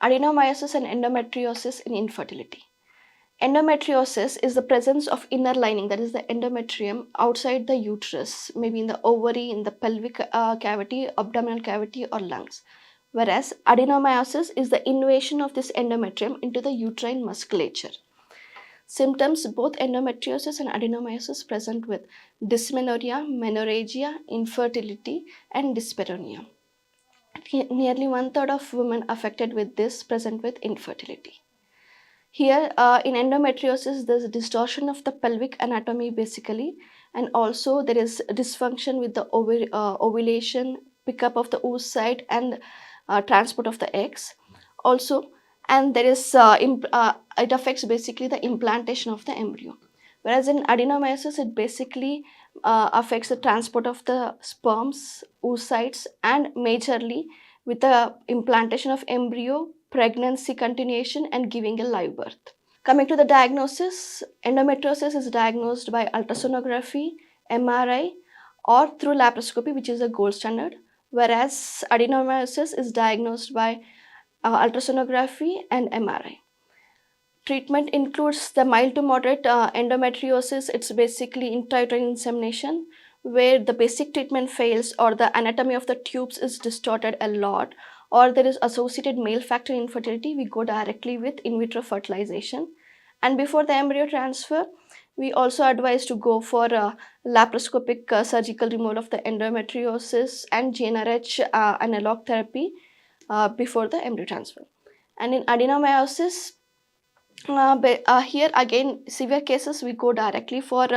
Adenomyosis and endometriosis in infertility. Endometriosis is the presence of inner lining, that is the endometrium, outside the uterus, maybe in the ovary, in the pelvic cavity, abdominal cavity, or lungs. Whereas adenomyosis is the invasion of this endometrium into the uterine musculature. Symptoms: both endometriosis and adenomyosis present with dysmenorrhea, menorrhagia, infertility, and dyspareunia. Nearly one-third of women affected with this present with infertility. Here in endometriosis, there's a distortion of the pelvic anatomy basically, and also there is dysfunction with the ovulation, pickup of the oocyte, and transport of the eggs. Also, and there is it affects basically the implantation of the embryo. Whereas in adenomyosis, it basically affects the transport of the sperms, oocytes, and majorly with the implantation of embryo, pregnancy continuation, and giving a live birth. Coming to the diagnosis, endometriosis is diagnosed by ultrasonography, MRI, or through laparoscopy, which is a gold standard, whereas adenomyosis is diagnosed by ultrasonography and MRI. Treatment includes the mild to moderate endometriosis. It's basically intrauterine insemination, where the basic treatment fails or the anatomy of the tubes is distorted a lot, or there is associated male factor infertility. We go directly with in vitro fertilization. And before the embryo transfer, we also advise to go for laparoscopic surgical removal of the endometriosis and GnRH analog therapy before the embryo transfer. And in adenomyosis, here again, severe cases, we go directly for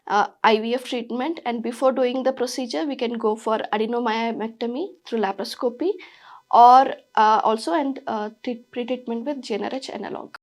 IVF treatment, and before doing the procedure, we can go for adenomyomectomy through laparoscopy, or also pre-treatment with GnRH analog.